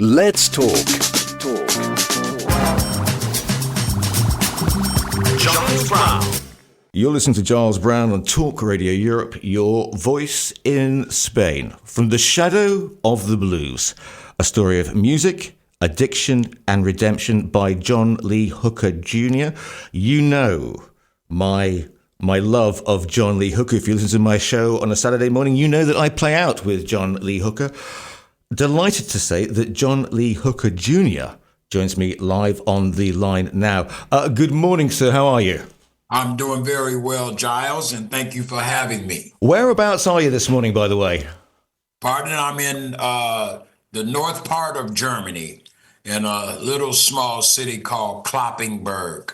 Let's talk. Giles Brown. You're listening to Giles Brown on Talk Radio Europe, your voice in Spain. From the shadow of the blues, a story of music, addiction and redemption by John Lee Hooker Jr. You know my love of John Lee Hooker. If you listen to my show on a Saturday morning, you know that I play out with John Lee Hooker. Delighted to say that John Lee Hooker Jr. joins me live on the line now. Good morning, sir. How are you? I'm doing very well, Giles, and thank you for having me. Whereabouts are you this morning, by the way? Pardon, I'm in the north part of Germany, in a little small city called Kloppenburg.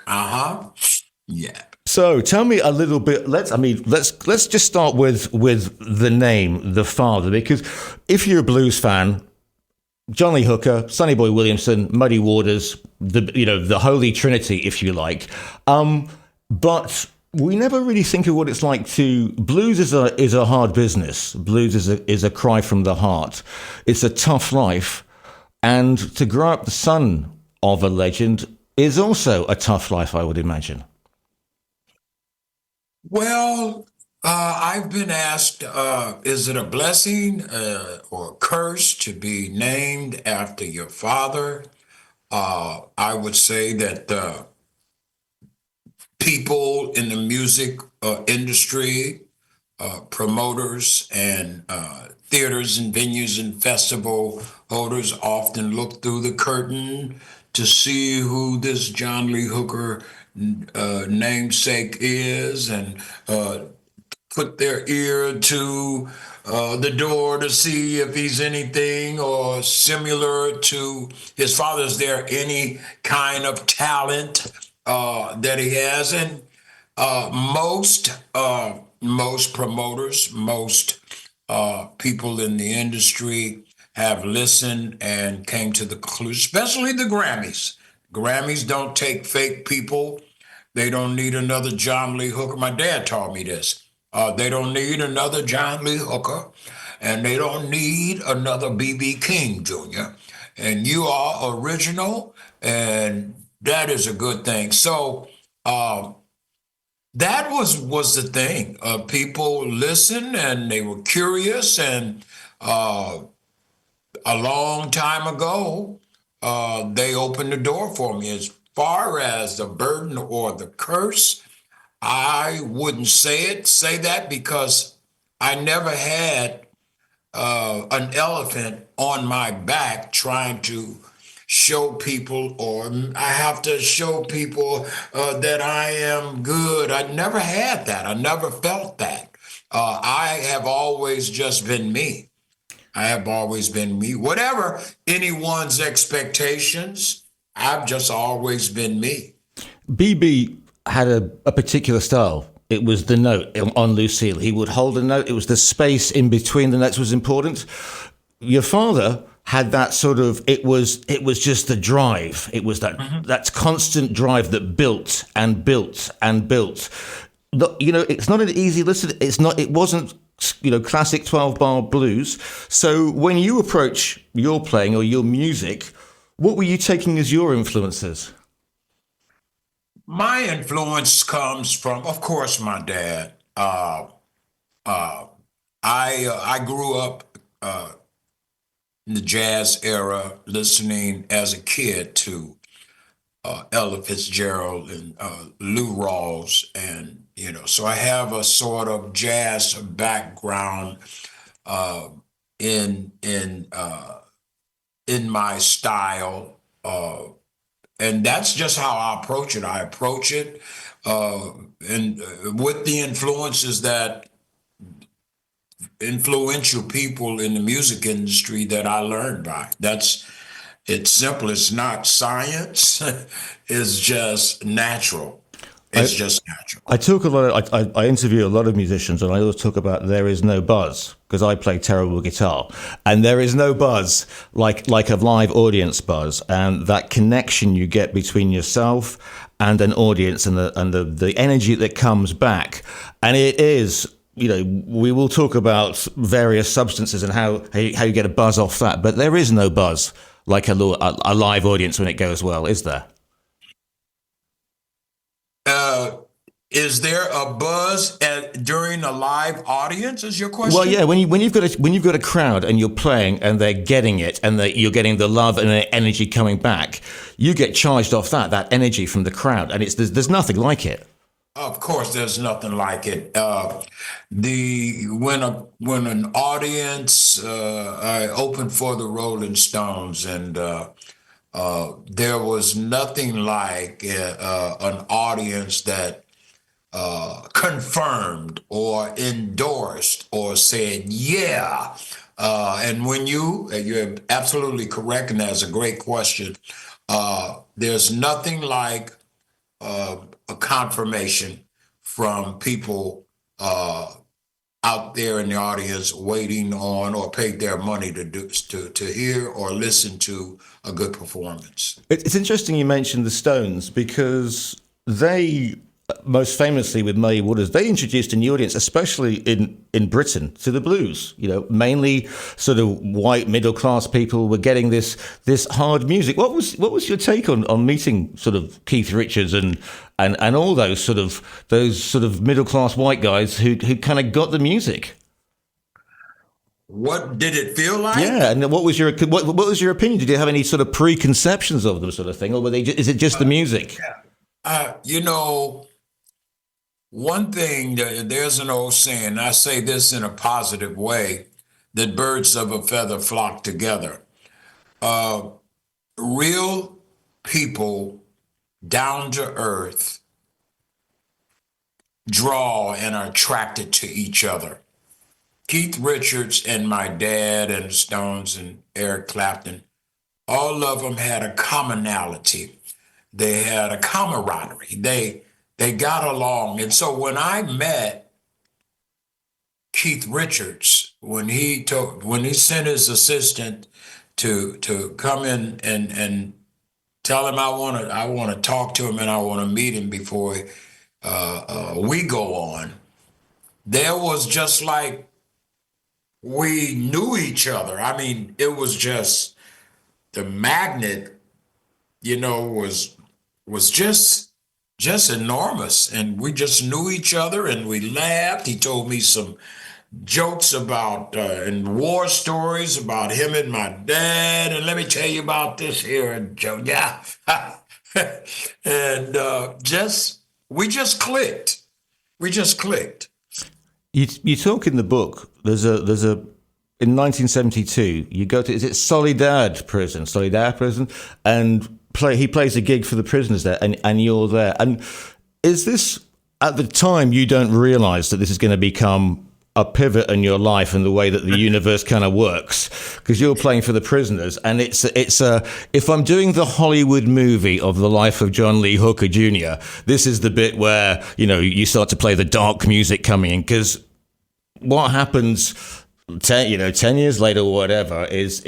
Yeah. So tell me a little bit. Let's just start with the name, the father, because if you're a blues fan, John Lee Hooker, Sonny Boy Williamson, Muddy Waters, the Holy Trinity, if you like. But we never really think of what it's like to. Blues is a hard business. Blues is a cry from the heart. It's a tough life, and to grow up the son of a legend is also a tough life, I would imagine. Well, I've been asked, is it a blessing or a curse to be named after your father? I would say that people in the music industry, promoters and theaters and venues and festival holders often look through the curtain to see who this John Lee Hooker namesake is, and put their ear to the door to see if he's anything or similar to his father. Is there any kind of talent that he has? And most promoters, most people in the industry have listened and came to the conclusion, especially the Grammys. Grammys don't take fake people. They don't need another John Lee Hooker. My dad taught me this. They don't need another John Lee Hooker, and they don't need another B.B. King Jr. And you are original, and that is a good thing. So that was the thing. People listened, and they were curious, and a long time ago, they opened the door for me. As far as the burden or the curse, I wouldn't say that because I never had an elephant on my back trying to show people, or I have to show people that I am good. I never had that. I never felt that. I have always just been me. I have always been me. Whatever anyone's expectations, I've just always been me. BB had a particular style. It was the note on Lucille. He would hold a note. It was the space in between the notes was important. Your father had that sort of, it was just the drive. It was that constant drive that built and built and built. It's not an easy listen. It wasn't, classic 12-bar blues. So when you approach your playing or your music, what were you taking as your influences? My influence comes from, of course, my dad. I grew up in the jazz era, listening as a kid to Ella Fitzgerald and Lou Rawls, and so I have a sort of jazz background in my style. And that's just how I approach it. I approach it and with the influences that influential people in the music industry that I learned by. It's simple. It's not science. It's just natural. Just natural. I talk a lot. I interview a lot of musicians, and I always talk about there is no buzz, because I play terrible guitar, and there is no buzz like a live audience buzz, and that connection you get between yourself and an audience, and the energy that comes back, and it is. We will talk about various substances and how you get a buzz off that, but there is no buzz like a live audience when it goes well, is there? Uh, is there a buzz during a live audience? Is your Well, yeah. question? When you've got a crowd and you're playing and they're getting it and you're getting the love and the energy coming back, you get charged off that energy from the crowd, and there's nothing like it. Of course, there's nothing like it. The when an audience, I opened for the Rolling Stones, and there was nothing like an audience that confirmed or endorsed or said, "Yeah." And when you're absolutely correct, and that's a great question. There's nothing like a confirmation from people out there in the audience waiting on or paid their money to hear or listen to a good performance. It's interesting you mentioned the Stones because they, most famously with Muddy Waters, they introduced a new audience, especially in Britain, to the blues. Mainly sort of white middle class people were getting this hard music. What was your take on meeting sort of Keith Richards and all those sort of middle class white guys who kind of got the music? What did it feel Yeah, like? and what was your opinion? Did you have any sort of preconceptions of them, sort of thing, or is it just the music? You know, one thing, there's an old saying, I say this in a positive way, that birds of a feather flock together. Uh, Real people, down to earth, draw and are attracted to each other. Keith Richards and my dad and the Stones and Eric Clapton, all of them had a commonality. They had a camaraderie. They got along. And so when I met Keith Richards, when he sent his assistant to come in and tell him I want to talk to him and I want to meet him before we go on, there was just like we knew each other. I mean, it was just the magnet, was just enormous, and we just knew each other, and we laughed. He told me some jokes about and war stories about him and my dad, and let me tell you about this here joke. Yeah, and just we just clicked. We just clicked. You talk in the book. There's a in 1972. You go to, is it Soledad prison, and he plays a gig for the prisoners there, and you're there. And is this, at the time, you don't realize that this is going to become a pivot in your life and the way that the universe kind of works, because you're playing for the prisoners, and if I'm doing the Hollywood movie of the life of John Lee Hooker Jr., this is the bit where you start to play the dark music coming in, because what happens 10 years later or whatever is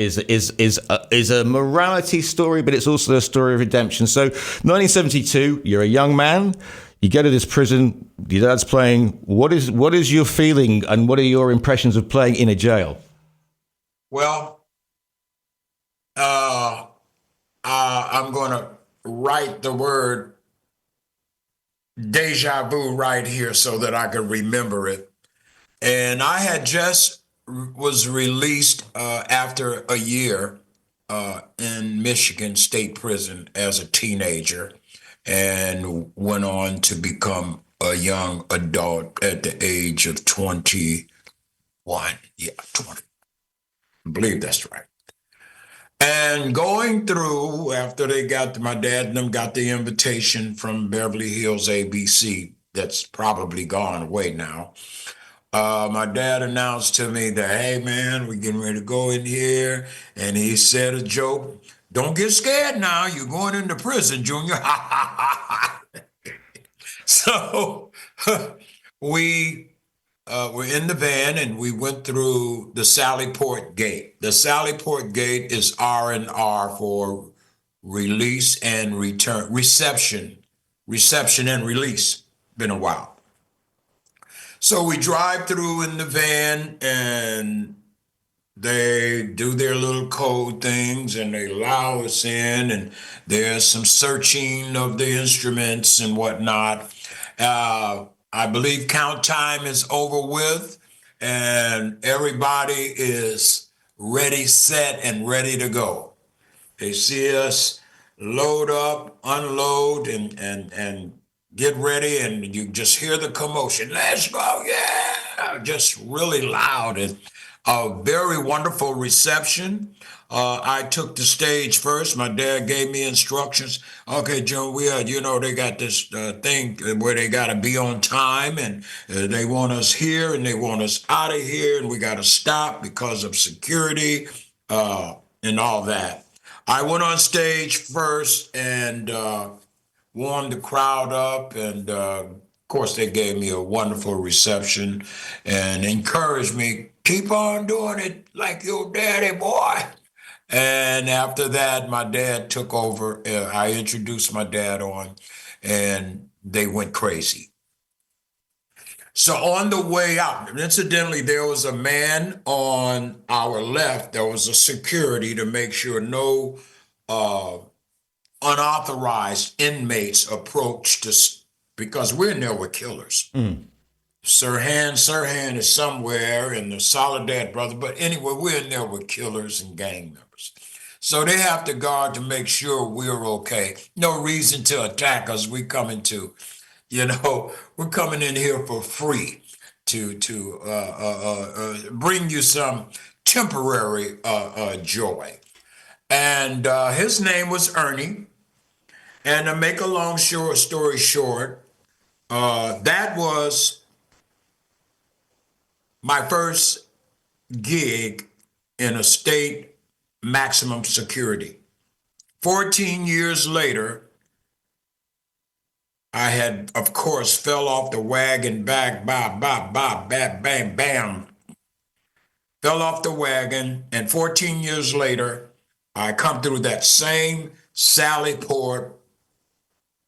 a morality story, but it's also a story of redemption. So 1972, you're a young man. You go to this prison. Your dad's playing. What is your feeling, and what are your impressions of playing in a jail? Well, I'm going to write the word deja vu right here so that I can remember it. And I had just was released after a year in Michigan State Prison as a teenager, and went on to become a young adult at the age of 21. Yeah, 20. I believe that's right. And going through, after my dad and them got the invitation from Beverly Hills ABC, that's probably gone away now. My dad announced to me that, hey man, we're getting ready to go in here. And he said a joke, don't get scared now, you're going into prison, Junior. So we were in the van and we went through the Sally Port Gate. The Sally Port Gate is R&R for release and return, reception and release. Been a while. So we drive through in the van, and They do their little code things and they allow us in, and there's some searching of the instruments and whatnot. I believe count time is over with, and everybody is ready, set, and ready to go. They see us load up, unload, and get ready, and you just hear the commotion. Let's go, yeah! Just really loud and a very wonderful reception. I took the stage first. My dad gave me instructions. Okay, Joe, they got this thing where they got to be on time, and they want us here and they want us out of here, and we got to stop because of security and all that. I went on stage first and warmed the crowd up, and of course, they gave me a wonderful reception and encouraged me, keep on doing it like your daddy, boy. And after that, my dad took over. I introduced my dad on, and they went crazy. So on the way out, incidentally, there was a man on our left. There was a security to make sure no uh, unauthorized inmates approached us because we're in there with killers. Sirhan is somewhere in the Soledad brother, but anyway, we're in there with killers and gang members. So they have to guard to make sure we're okay. No reason to attack us. We're coming in here for free to bring you some temporary joy. And his name was Ernie. And to make a long story short, that was my first gig in a state maximum security. 14 years later, I had, of course, fell off the wagon back, bam, bam, bam, bam, bam, bam. Fell off the wagon, and 14 years later, I come through that same Sally Port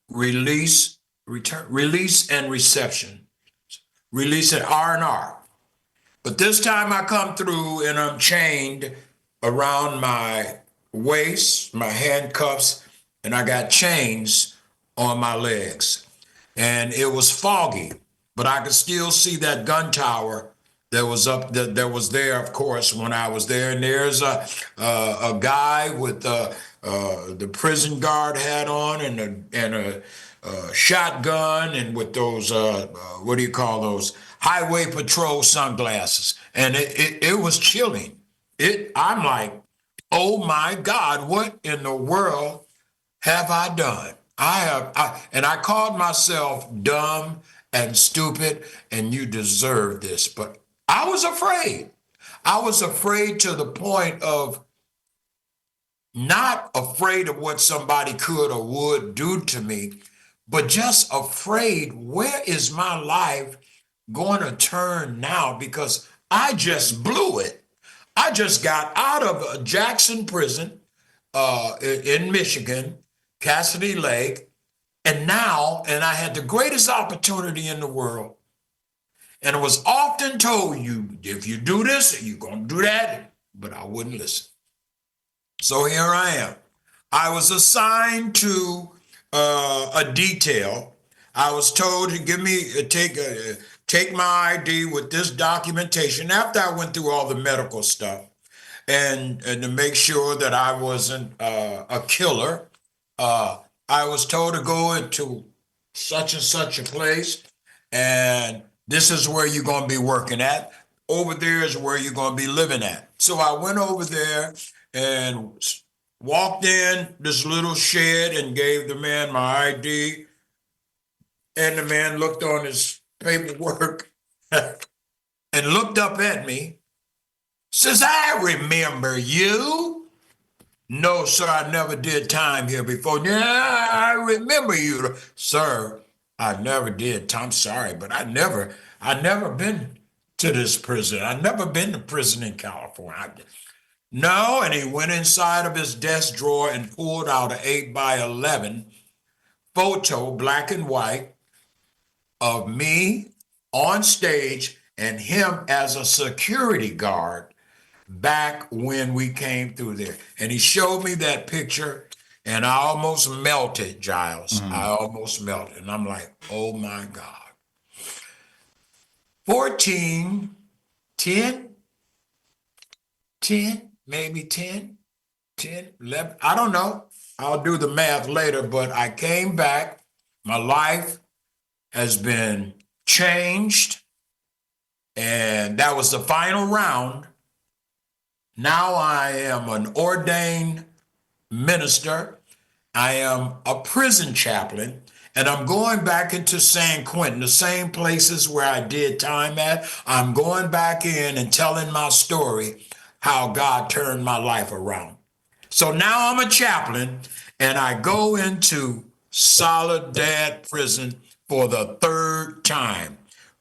release and reception, release at R&R. But this time I come through and I'm chained around my waist, my handcuffs, and I got chains on my legs. And it was foggy, but I could still see that gun tower that was up that was there, of course, when I was there. And there's a guy with the prison guard hat on and a shotgun and with those what do you call those highway patrol sunglasses. And it was chilling. I'm like, oh my God, what in the world have I done? And I called myself dumb and stupid, and you deserve this. But I was afraid. I was afraid to the point of not afraid of what somebody could or would do to me, but just afraid, where is my life going to turn now? Because I just blew it. I just got out of Jackson Prison in Michigan, Cassidy Lake, and I had the greatest opportunity in the world. And it was often told you, if you do this, you're going to do that, but I wouldn't listen. So here I am. I was assigned to a detail. I was told to take my ID with this documentation after I went through all the medical stuff, and to make sure that I wasn't a killer. I was told to go into such and such a place, and this is where you're going to be working at. Over there is where you're going to be living at. So I went over there and walked in this little shed and gave the man my ID. And the man looked on his paperwork and looked up at me, says, I remember you. No, sir, I never did time here before. Yeah, I remember you. Sir, I never did time. I'm sorry, but I never been to this prison. I never been to prison in California. No, and he went inside of his desk drawer and pulled out an 8x11 photo, black and white, of me on stage and him as a security guard back when we came through there. And he showed me that picture, and I almost melted, Giles. I almost melted. And I'm like, oh my God. 14, 10, 10, maybe 10, 10, 11. I don't know. I'll do the math later, but I came back. My life has been changed, and that was the final round. Now I am an ordained minister. I am a prison chaplain, and I'm going back into San Quentin, the same places where I did time at. I'm going back in and telling my story, how God turned my life around. So now I'm a chaplain, and I go into Soledad Prison for the third time,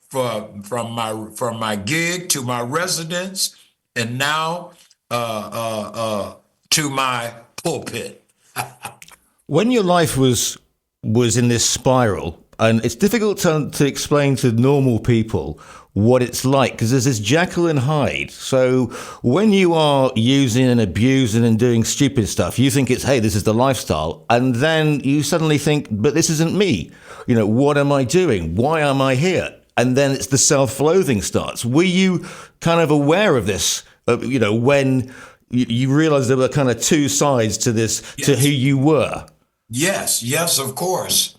from my gig to my residence, and now to my pulpit. When your life was in this spiral, and it's difficult to explain to normal people what it's like, because there's this Jekyll and Hyde. So when you are using and abusing and doing stupid stuff, you think it's, hey, this is the lifestyle. And then you suddenly think, but this isn't me. You know, what am I doing? Why am I here? And then it's the self-loathing starts. Were you kind of aware of this, when you realized there were kind of two sides to this, to who you were? Yes, of course.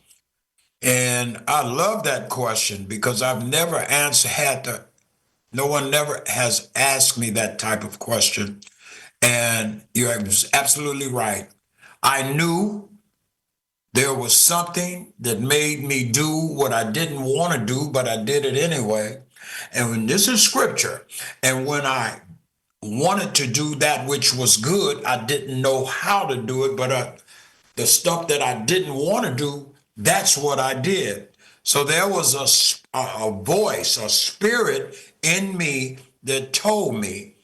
And I love that question because I've never no one never has asked me that type of question. And you're absolutely right. I knew there was something that made me do what I didn't want to do, but I did it anyway. And when this is scripture, and when I wanted to do that which was good, I didn't know how to do it, but the stuff that I didn't want to do, that's what I did. So there was a voice, a spirit in me that told me,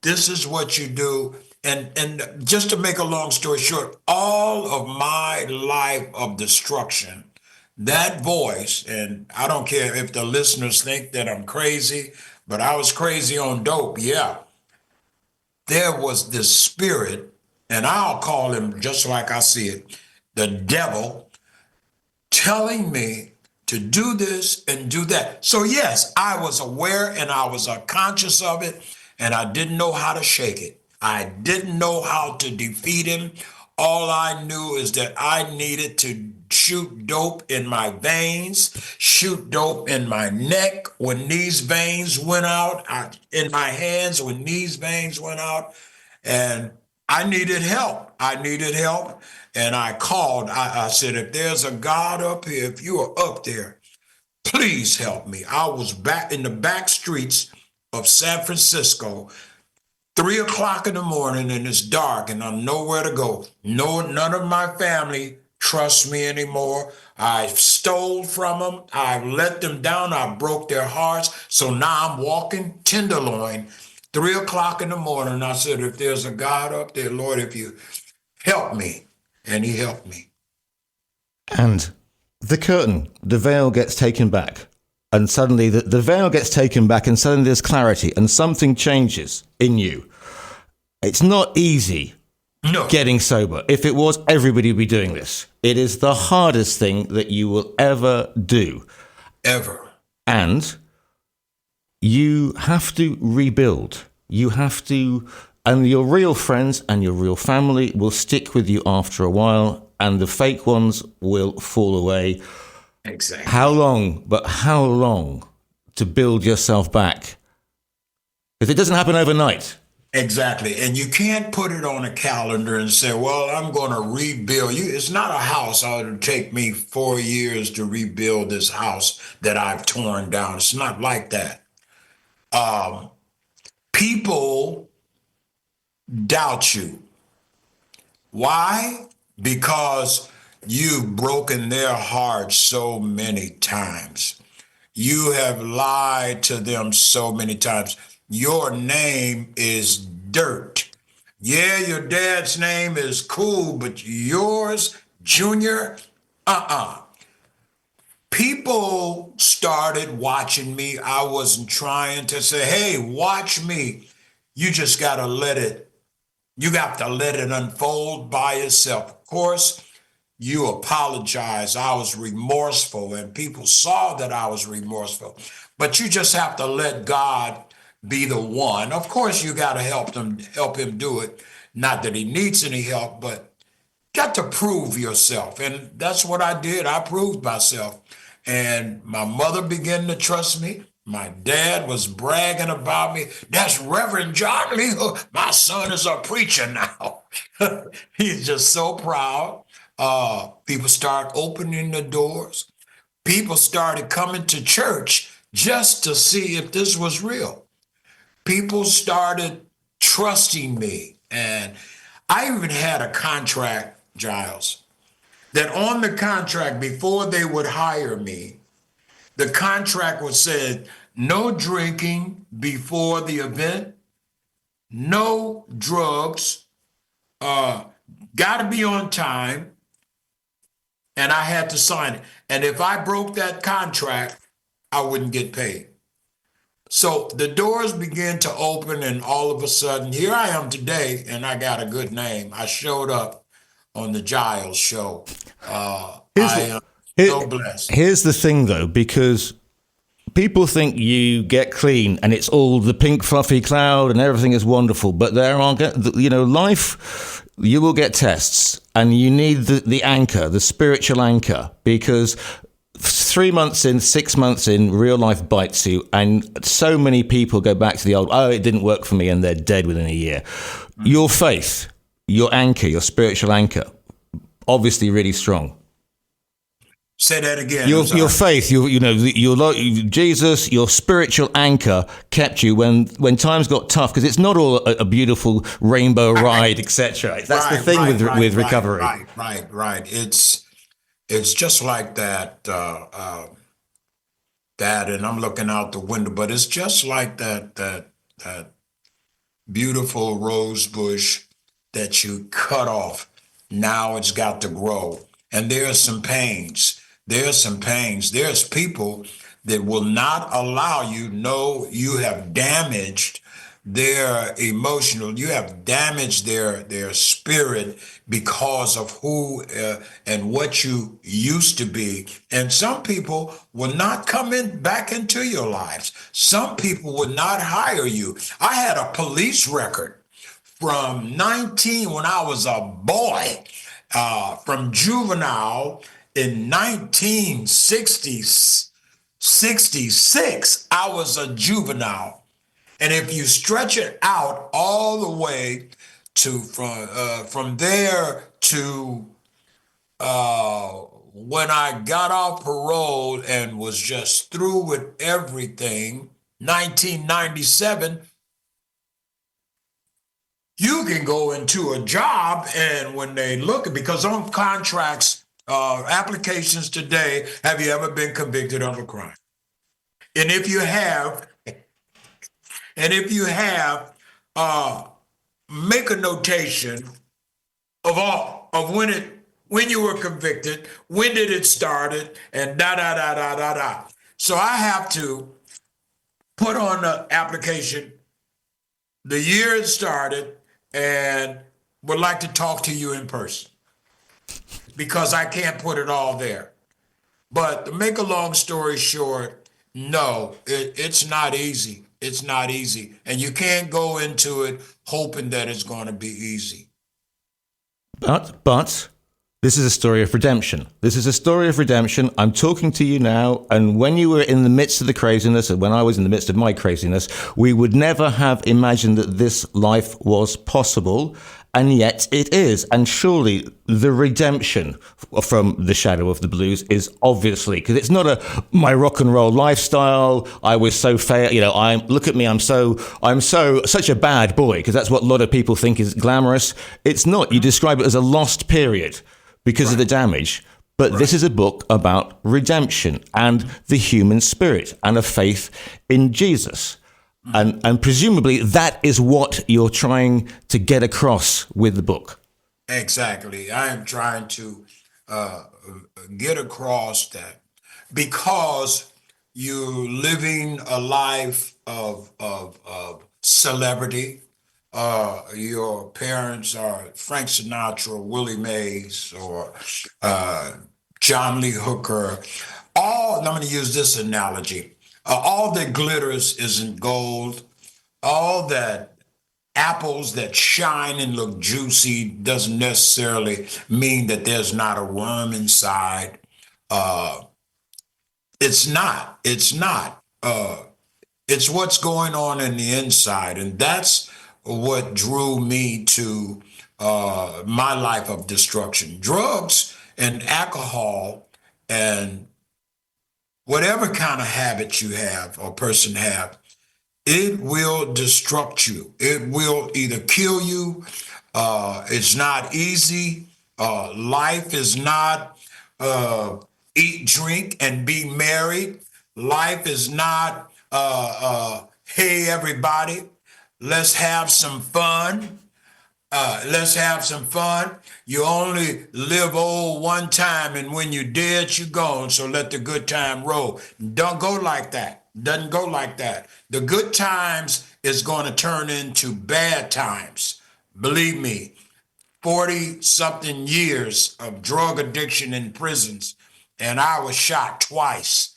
this is what you do. And just to make a long story short, all of my life of destruction, that voice, and I don't care if the listeners think that I'm crazy, but I was crazy on dope, yeah. There was this spirit, and I'll call him just like I see it, the devil, telling me to do this and do that. So yes, I was aware and I was conscious of it, and I didn't know how to shake it. I didn't know how to defeat him. All I knew is that I needed to shoot dope in my veins, shoot dope in my neck when these veins went out, in my hands when these veins went out, and I needed help. I needed help. And I called. I said, if there's a God up here, if you are up there, please help me. I was back in the back streets of San Francisco, 3 o'clock in the morning, and it's dark, and I'm nowhere to go. No, none of my family trusts me anymore. I stole from them. I let them down. I broke their hearts. So now I'm walking tenderloin, 3 o'clock in the morning. I said, if there's a God up there, Lord, if you help me. And he helped me. And the curtain, the veil gets taken back. And suddenly the veil gets taken back, and suddenly there's clarity and something changes in you. It's not easy getting sober. If it was, everybody would be doing this. It is the hardest thing that you will ever do. Ever. And you have to rebuild. You have to, and your real friends and your real family will stick with you after a while, and the fake ones will fall away. Exactly. How long to build yourself back? Because it doesn't happen overnight. Exactly. And you can't put it on a calendar and say, well, I'm going to rebuild you. It's not a house. It'll take me 4 years to rebuild this house that I've torn down. It's not like that. People doubt you. Why? Because you've broken their hearts so many times. You have lied to them so many times. Your name is dirt. Yeah, your dad's name is cool, but yours, Junior, People started watching me. I wasn't trying to say, hey, watch me. You just got to let it, you got to let it unfold by itself. Of course, you apologize. I was remorseful, and people saw that I was remorseful. But you just have to let God be the one. Of course, you got to help him do it. Not that he needs any help, but got to prove yourself. And that's what I did. I proved myself. And my mother began to trust me. My dad was bragging about me. That's Reverend John Lee. My son is a preacher now. He's just so proud. People start opening the doors. People started coming to church just to see if this was real. People started trusting me. And I even had a contract, Giles, that on the contract, before they would hire me, the contract was said no drinking before the event, no drugs, got to be on time, and I had to sign it. And if I broke that contract, I wouldn't get paid. So the doors began to open, and all of a sudden, here I am today, and I got a good name. I showed up on the Giles show. Here's I the, am here- so blessed. here's the thing, though, because people think you get clean and it's all the pink fluffy cloud and everything is wonderful, but there are, life, you will get tests, and you need the anchor, the spiritual anchor, because 3 months in, 6 months in, real life bites you, and so many people go back to the old, oh, it didn't work for me, and they're dead within a year. Your faith, your anchor, your spiritual anchor, obviously really strong. Say that again. Your faith, Jesus, your spiritual anchor kept you when times got tough, because it's not all a beautiful rainbow ride, etc. That's the thing with recovery. Right. It's just like that. That, and I'm looking out the window, but it's just like that beautiful rose bush that you cut off. Now it's got to grow, and there's some pains. There's people that will not allow you. Know you have damaged their emotional. You have damaged their spirit because of who and what you used to be. And some people will not come in back into your lives. Some people would not hire you. I had a police record from 19 when I was a boy, from juvenile in 1966. I was a juvenile. And if you stretch it out all the way to from there to when I got off parole and was just through with everything, 1997, you can go into a job, and when they look at, because on contracts, applications today, have you ever been convicted of a crime? And if you have, make a notation of all of when you were convicted, when did it started, and da da da da da da. So I have to put on the application the year it started, and would like to talk to you in person because I can't put it all there. But to make a long story short, no, it's not easy. It's not easy. And you can't go into it hoping that it's going to be easy. But this is a story of redemption. This is a story of redemption. I'm talking to you now, and when you were in the midst of the craziness, and when I was in the midst of my craziness, we would never have imagined that this life was possible, and yet it is. And surely the redemption from the shadow of the blues is obviously, because it's not my rock and roll lifestyle. I was so fair, look at me, I'm such a bad boy, because that's what a lot of people think is glamorous. It's not. You describe it as a lost period because of the damage. But this is a book about redemption and the human spirit and a faith in Jesus. And presumably that is what you're trying to get across with the book. Exactly. I am trying to get across that, because you're living a life of celebrity. your parents are Frank Sinatra, Willie Mays, or uh, John Lee Hooker. I'm going to use this analogy. All that glitters isn't gold. All that apples that shine and look juicy doesn't necessarily mean that there's not a worm inside. Uh, it's not. It's not. It's what's going on in the inside. And that's what drew me to my life of destruction. Drugs and alcohol and whatever kind of habit you have or person have, it will destruct you. It will either kill you. It's not easy. Life is not eat, drink, and be merry. Life is not, hey, everybody, let's have some fun. Let's have some fun. You only live old one time, and when you're dead, you're gone. So let the good time roll. Don't go like that. Doesn't go like that. The good times is going to turn into bad times. Believe me, 40 something years of drug addiction in prisons, and I was shot twice,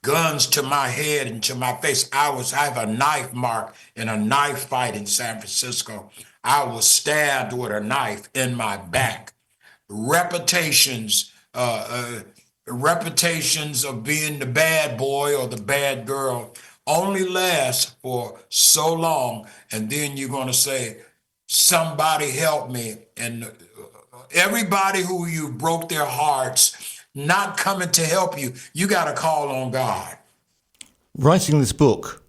guns to my head and to my face. I have a knife mark in a knife fight in San Francisco. I was stabbed with a knife in my back. Reputations, reputations of being the bad boy or the bad girl only last for so long, and then you're going to say, somebody help me. And everybody who you broke their hearts not coming to help you, you got to call on God. Writing this book,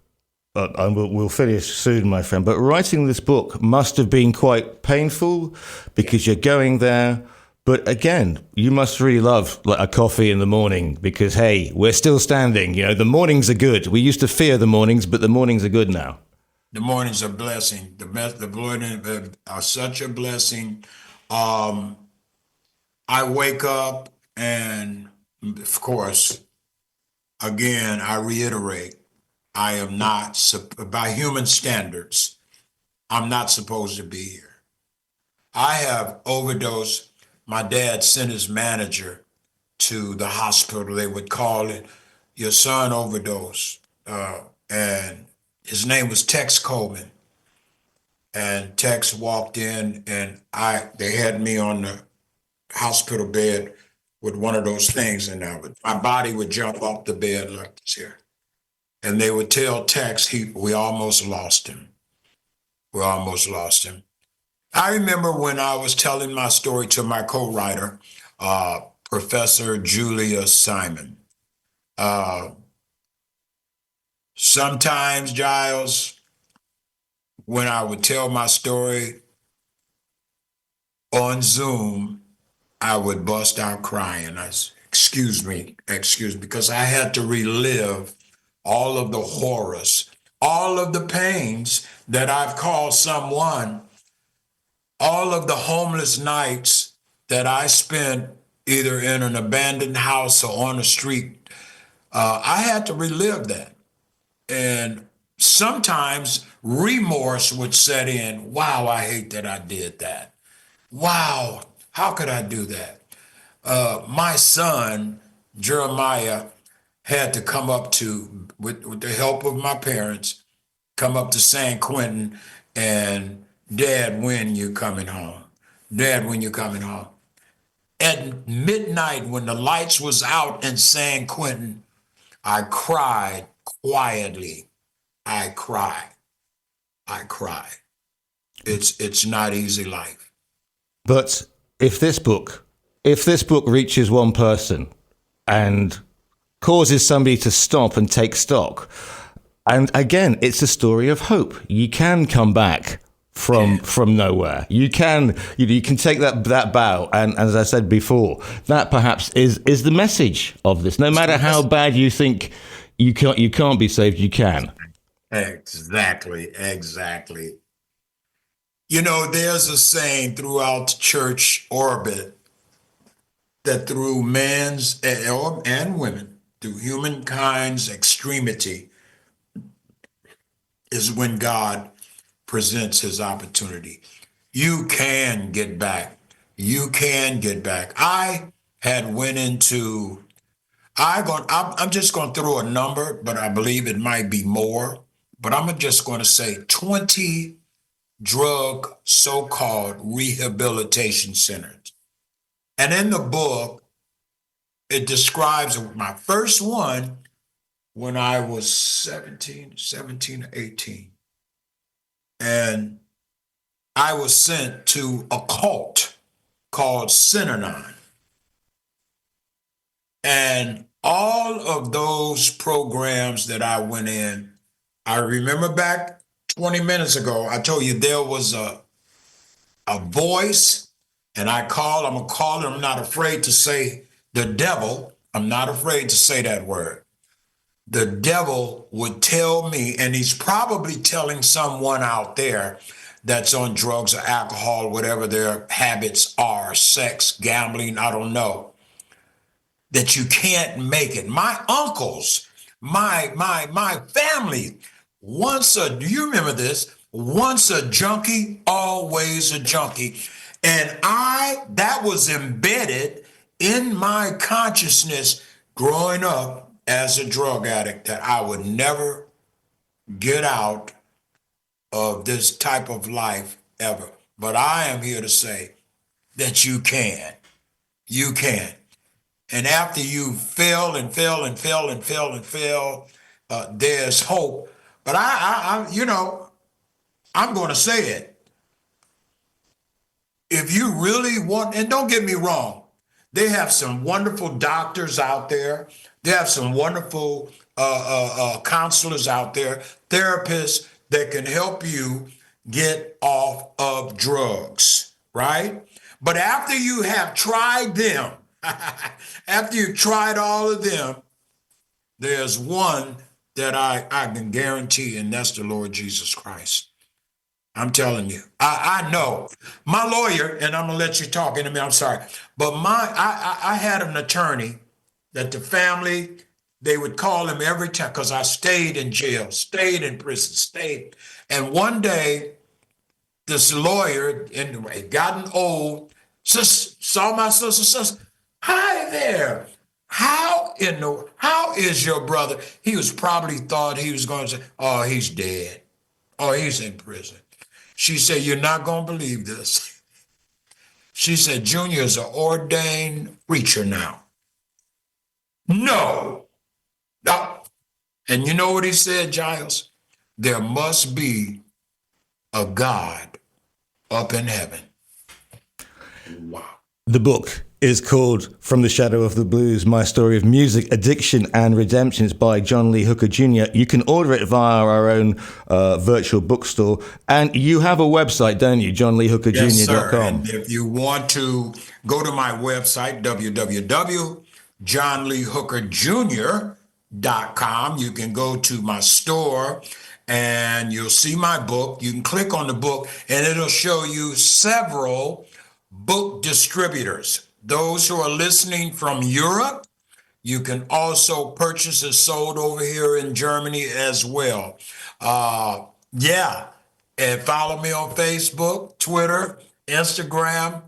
and we'll finish soon, my friend, but writing this book must have been quite painful because you're going there. But again, you must really love like a coffee in the morning because, hey, we're still standing. You know, the mornings are good. We used to fear the mornings, but the mornings are good now. The mornings are a blessing. The mornings are such a blessing. Um, I wake up and, of course, again, I reiterate, I am not, by human standards, I'm not supposed to be here. I have overdosed. My dad sent his manager to the hospital. They would call it, your son overdosed. And his name was Tex Coleman. And Tex walked in and they had me on the hospital bed with one of those things, and my body would jump off the bed like this here. And they would tell Tex, we almost lost him. We almost lost him. I remember when I was telling my story to my co-writer, Professor Julia Simon. Uh, Sometimes, Giles, when I would tell my story on Zoom, I would bust out crying. Excuse me, because I had to relive all of the horrors, all of the pains that I've caused someone, all of the homeless nights that I spent either in an abandoned house or on the street. I had to relive that. And sometimes remorse would set in. Wow, I hate that I did that. Wow, how could I do that? My son, Jeremiah, had to come up with the help of my parents, come up to San Quentin and, Dad, when you coming home? Dad, when you coming home? At midnight, when the lights was out in San Quentin, I cried quietly. I cried. I cried. It's not easy life. But if this book reaches one person and causes somebody to stop and take stock, and again, it's a story of hope. You can come back from nowhere. You can take that bow, and as I said before, that perhaps is the message of this. No matter how bad you think you can't be saved, you can. Exactly, exactly. You know, there's a saying throughout church orbit that through man's and women, through humankind's extremity, is when God presents his opportunity. You can get back. You can get back. I had went into I'm just going to throw a number, but I believe it might be more. But I'm just going to say 20 drug so-called rehabilitation centers. And in the book, it describes my first one when I was 17 or 18. And I was sent to a cult called Synanon. And all of those programs that I went in, I remember back 20 minutes ago, I told you there was a voice, and I'm not afraid to say the devil. I'm not afraid to say that word. The devil would tell me, and he's probably telling someone out there that's on drugs or alcohol, whatever their habits are, sex, gambling, I don't know, that you can't make it. My uncles, my family, do you remember this? Once a junkie, always a junkie. And that was embedded in my consciousness growing up as a drug addict, that I would never get out of this type of life ever. But I am here to say that you can. You can. And after you fail and fail and fail and fail and fail, there's hope. But I'm going to say it. If you really want, and don't get me wrong, they have some wonderful doctors out there. They have some wonderful counselors out there, therapists that can help you get off of drugs, right? But after you have tried them, after you've tried all of them, there's one that I can guarantee, and that's the Lord Jesus Christ. I'm telling you, I know my lawyer, and I'm gonna let you talk in a minute. I'm sorry, but I had an attorney that the family, they would call him every time, because I stayed in jail, stayed in prison, and one day this lawyer, anyway, gotten old, saw my sister, hi there. How is your brother? He was probably thought he was going to say, oh, he's dead. Oh, he's in prison. She said, you're not going to believe this. She said, Junior is an ordained preacher now. No. No. And you know what he said, Giles? There must be a God up in heaven. Wow. The book is called From the Shadow of the Blues, My Story of Music, Addiction and Redemption. It's by John Lee Hooker Jr. You can order it via our own virtual bookstore. And you have a website, don't you? JohnLeeHookerJr.com. Yes, sir. And if you want to go to my website, www.johnleehookerjr.com, you can go to my store and you'll see my book. You can click on the book and it'll show you several book distributors. Those who are listening from Europe, you can also purchase it sold over here in Germany as well. And follow me on Facebook, Twitter, Instagram.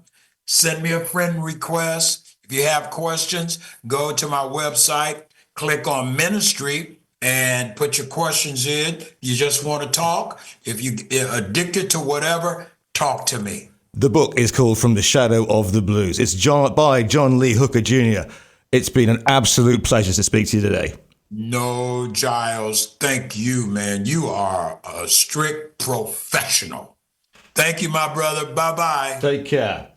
Send me a friend request. If you have questions, go to my website, click on ministry, and put your questions in. You just want to talk. If you're addicted to whatever, talk to me. The book is called From the Shadow of the Blues. It's by John Lee Hooker Jr. It's been an absolute pleasure to speak to you today. No, Giles, thank you, man. You are a strict professional. Thank you, my brother. Bye-bye. Take care.